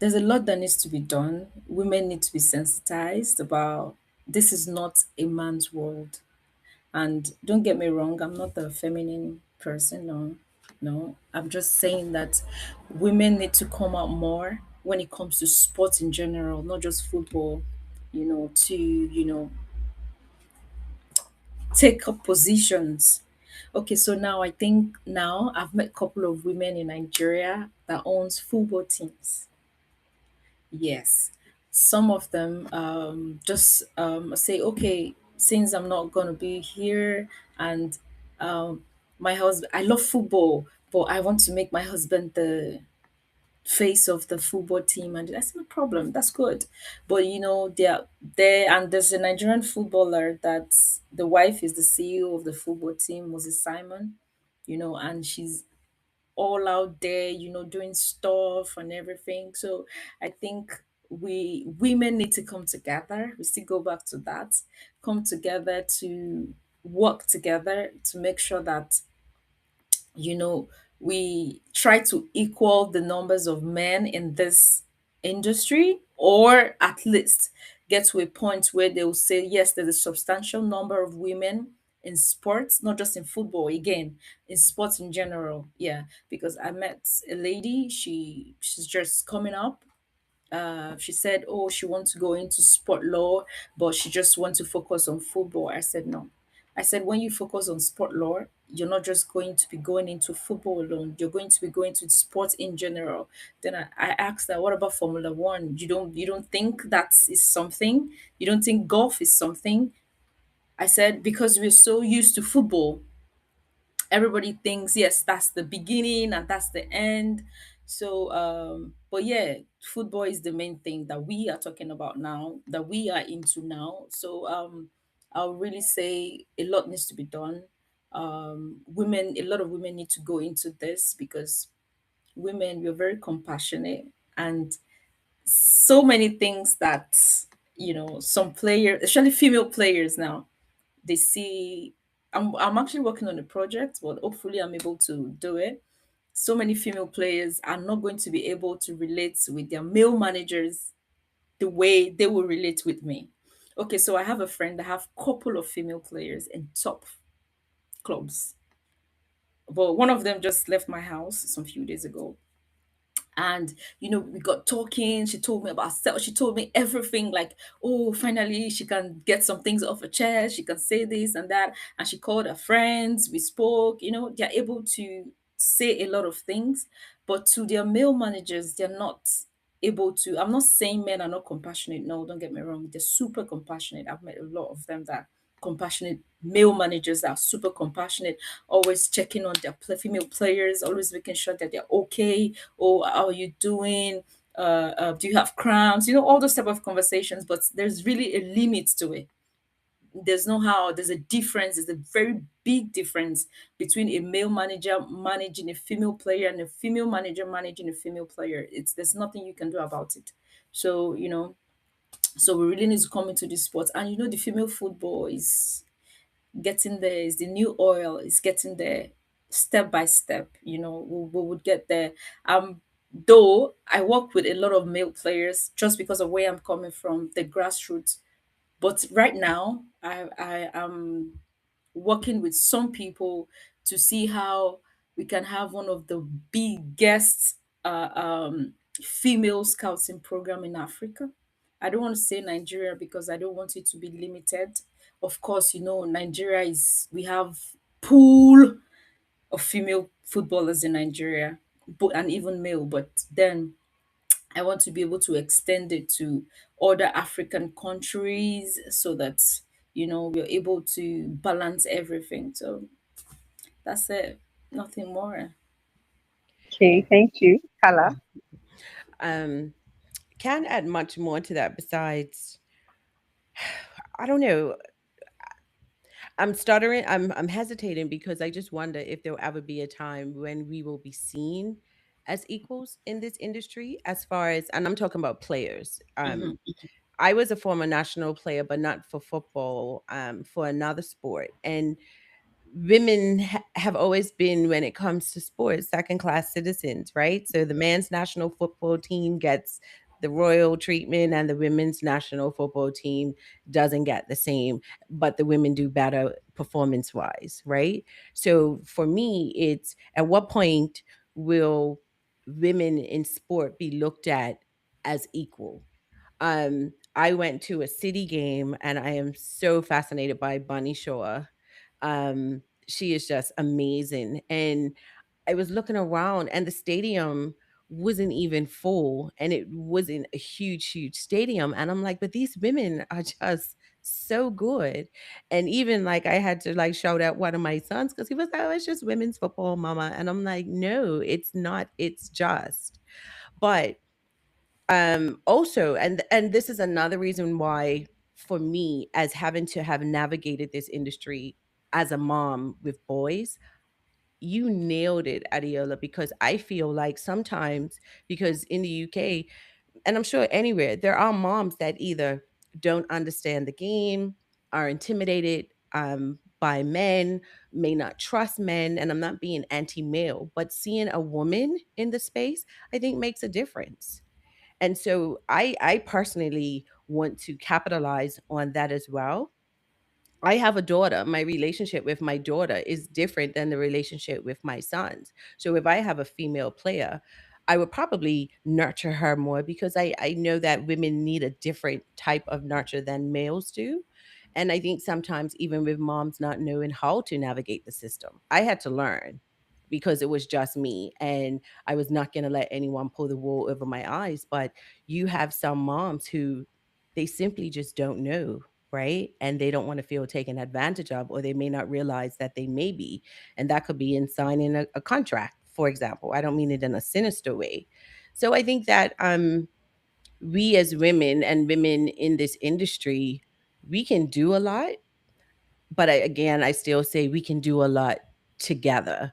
there's a lot that needs to be done. Women need to be sensitized about this is not a man's world. And don't get me wrong, I'm not a feminine person, no. No. I'm just saying that women need to come out more when it comes to sports in general, not just football, to, take up positions. Okay, so now I think now I've met a couple of women in Nigeria that owns football teams. Yes. Some of them just say, okay, since I'm not going to be here and um, my husband, I love football, but I want to make my husband the face of the football team. And that's no problem. That's good. But, they're there, and there's a Nigerian footballer that the wife is the CEO of the football team, Moses Simon, and she's all out there, doing stuff and everything. So I think we women need to come together. We still go back to that, come together to work together to make sure that you know we try to equal the numbers of men in this industry, or at least get to a point where they will say yes, there's a substantial number of women in sports, not just in football, again, in sports in general. Yeah, because I met a lady, she's just coming up. She said, oh, she wants to go into sport law, but she just wants to focus on football. I said, no. I said, when you focus on sport law, you're not just going to be going into football alone. You're going to be going to sports in general. Then I asked her, what about Formula One? You don't think that is something? You don't think golf is something? I said, because we're so used to football, everybody thinks yes, that's the beginning and that's the end. So but yeah, football is the main thing that we are talking about now, that we are into now. So I'll really say a lot needs to be done. Women, a lot of women need to go into this, because women, we're very compassionate, and so many things that some players, especially female players now, they see. I'm actually working on a project, but hopefully I'm able to do it. So many female players are not going to be able to relate with their male managers the way they will relate with me. Okay, so I have a friend that have couple of female players in top clubs, but one of them just left my house some few days ago. And we got talking. She told me about herself. She told me everything, like, oh, finally she can get some things off her chest, she can say this and that. And she called her friends, we spoke. They're able to say a lot of things, but to their male managers, they're not. able to, I'm not saying men are not compassionate. No, don't get me wrong. They're super compassionate. I've met a lot of them that are compassionate male managers that are super compassionate, always checking on their female players, always making sure that they're okay. Oh, how are you doing? Do you have cramps? You know, all those type of conversations, but there's really a limit to it. There's no how, there's a difference, there's a very big difference between a male manager managing a female player and a female manager managing a female player. It's There's nothing you can do about it. So, so we really need to come into this sport. And the female football is getting there, is the new oil, is getting there step by step. We would get there. Though I work with a lot of male players just because of where I'm coming from, the grassroots. But right now, I am working with some people to see how we can have one of the biggest female scouting program in Africa. I don't want to say Nigeria because I don't want it to be limited. Of course, Nigeria is we have pool of female footballers in Nigeria, but and even male. But then I want to be able to extend it to other African countries so that we're able to balance everything. So that's it. Nothing more. Okay, thank you, Kala. Um, can't add much more to that besides, I don't know. I'm stuttering. I'm hesitating because I just wonder if there'll ever be a time when we will be seen as equals in this industry, as far as, and I'm talking about players. Mhm. I was a former national player, but not for football, for another sport. And women have always been, when it comes to sports, second class citizens, right? So the men's national football team gets the royal treatment and the women's national football team doesn't get the same, but the women do better performance wise, right? So for me, it's at what point will women in sport be looked at as equal? I went to a city game and I am so fascinated by Bunny Shaw. She is just amazing. And I was looking around and the stadium wasn't even full and it wasn't a huge stadium. And I'm like, but these women are just so good. And even like I had to like shout out one of my sons because he was like, oh, it's just women's football, mama. And I'm like, no, it's not, it's just. But also, and this is another reason why, for me, as having to have navigated this industry as a mom with boys, you nailed it, Adiola, because I feel like sometimes, because in the UK, and I'm sure anywhere, there are moms that either don't understand the game, are intimidated by men, may not trust men, and I'm not being anti-male, but seeing a woman in the space, I think makes a difference. And so I personally want to capitalize on that as well. I have a daughter. My relationship with my daughter is different than the relationship with my sons. So if I have a female player, I would probably nurture her more because I know that women need a different type of nurture than males do. And I think sometimes, even with moms not knowing how to navigate the system, I had to learn because it was just me. And I was not going to let anyone pull the wool over my eyes. But you have some moms who they simply just don't know, right? And they don't want to feel taken advantage of, or they may not realize that they may be. And that could be in signing a contract, for example. I don't mean it in a sinister way. So I think that we as women and women in this industry, we can do a lot. But again, I still say we can do a lot together.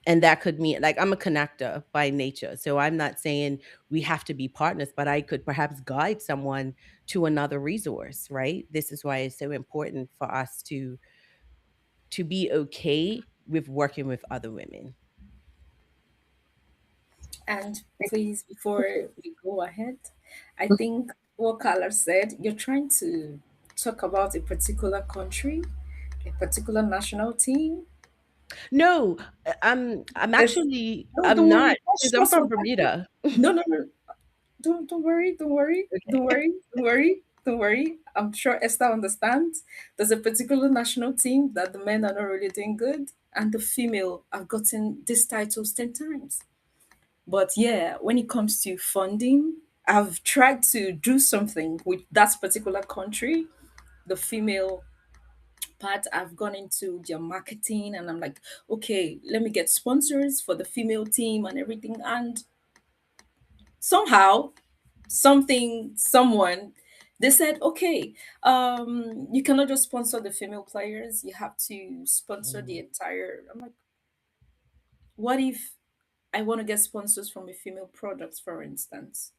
And that could mean, like, I'm a connector by nature. So I'm not saying we have to be partners, but I could perhaps guide someone to another resource, right? This is why it's so important for us to be okay with working with other women. And please, before we go ahead, I think what Carla said, you're trying to talk about a particular country, a particular national team. No, I'm There's actually no, I'm don't not worry. That's because I'm just from what Bermuda. No, no, no. Don't worry, don't worry, don't Okay. worry, don't worry, don't worry. I'm sure Esther understands. There's a particular national team that the men are not really doing good, and the female have gotten these titles 10 times. But yeah, when it comes to funding, I've tried to do something with that particular country, the female part. I've gone into their marketing and I'm like, okay, let me get sponsors for the female team and everything. And somehow, someone, they said, okay, you cannot just sponsor the female players, you have to sponsor the entire. I'm like, what if I want to get sponsors from a female product, for instance?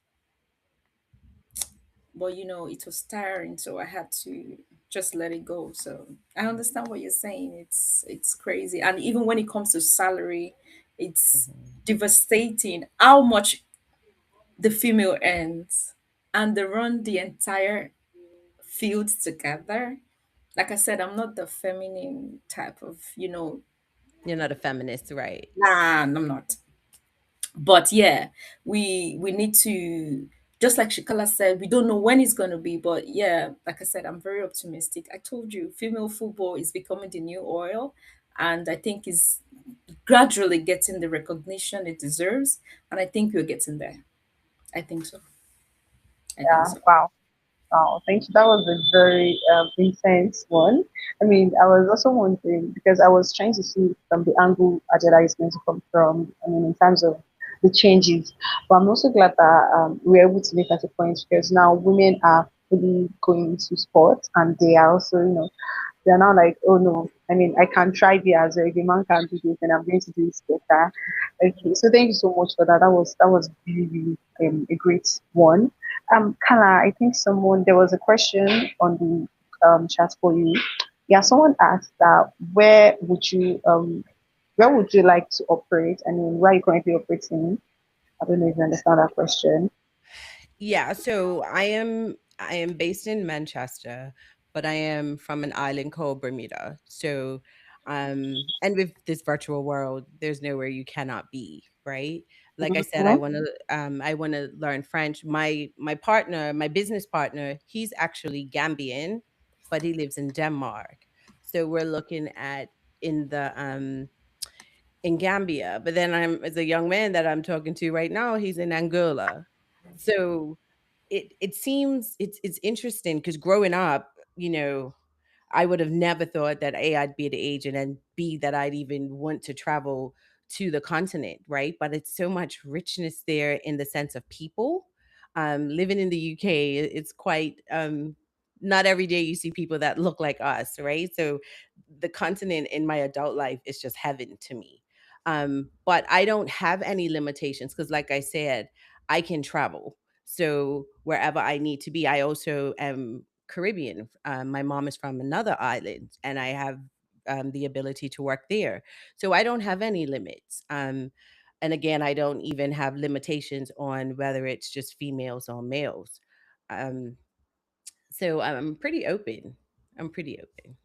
But it was tiring, so I had to just let it go. So I understand what you're saying. It's crazy. And even when it comes to salary, it's Mhm. devastating how much the female earns. And they run the entire field together. Like I said, I'm not the feminine type of, You're not a feminist, right? nah, I'm not. But yeah, we need to, just like Shikala said, we don't know when it's going to be, but yeah, like I said, I'm very optimistic. I told you, female football is becoming the new oil, and I think is gradually getting the recognition it deserves, and I think we're getting there. I think so. I think Yeah. so. Wow. Wow, thank you. That was a very intense one. I mean, I was also wondering because I was trying to see from the angle Ajala is going to come from. I mean, in terms of the changes, but I'm also glad that we're able to make that a point because now women are fully going into sport and they are also, they're now like, oh no, I mean, I can try the as well. If a man can do this, and I'm going to do it better. Okay, so thank you so much for that. That was really, really a great one. Kala, I think someone there was a question on the chat for you. Yeah, someone asked that where would you like to operate? I mean, where are you currently operating? I don't know if you understand that question. Yeah, so I am based in Manchester, but I am from an island called Bermuda. So and with this virtual world, there's nowhere you cannot be, right? Like I said, Mhm. I want to learn French. My partner, my business partner, he's actually Gambian, but he lives in Denmark. So we're looking at in the in Gambia, but then I'm as a young man that I'm talking to right now, he's in Angola. So it seems it's interesting because growing up, I would have never thought that A, I'd be the agent, and B, that I'd even want to travel to the continent, right? But it's so much richness there in the sense of people. Living in the UK, it's quite not every day you see people that look like us, right? So the continent in my adult life is just heaven to me. But I don't have any limitations because, like I said, I can travel. So wherever I need to be, I also am Caribbean. My mom is from another island, and I have the ability to work there. So I don't have any limits. And again, I don't even have limitations on whether it's just females or males. Um, so I'm pretty open. I'm pretty open.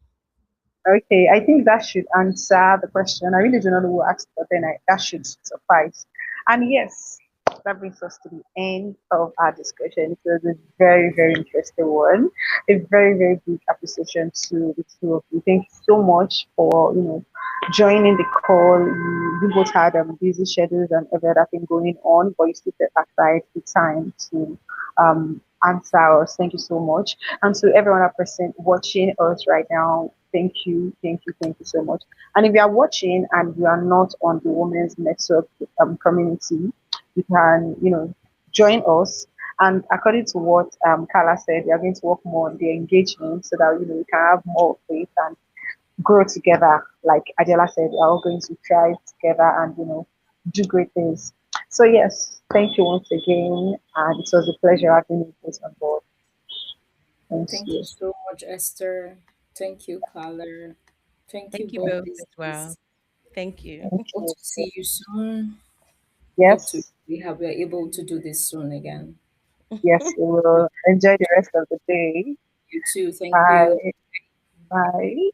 Okay, I think that should answer the question. I really do not know who asked, but then that should suffice. And yes, that brings us to the end of our discussion. So it's a very, very interesting one. A very, very big appreciation to the two of you. Thank you so much for joining the call. You both had busy schedules and every other thing going on, but you still set aside the time to answer us. Thank you so much. And to everyone at present watching us right now, thank you, thank you, thank you so much. And if you are watching and you are not on the Women's Network community, you can, join us. And according to what Carla said, we are going to work more on the engagement so that we can have more faith and grow together. Like Adela said, we are all going to thrive together and do great things. So yes, thank you once again, and it was a pleasure having you both on board. Thank Thank you you. so much, Esther. Thank you, Caller. Thank you, Thank you both both as well. ladies. Thank you. Thank Hope you. to see you soon. Hope to Yes, we are able to do this soon again. yes, we will enjoy the rest of the day. You too. Thank you. Bye. Bye.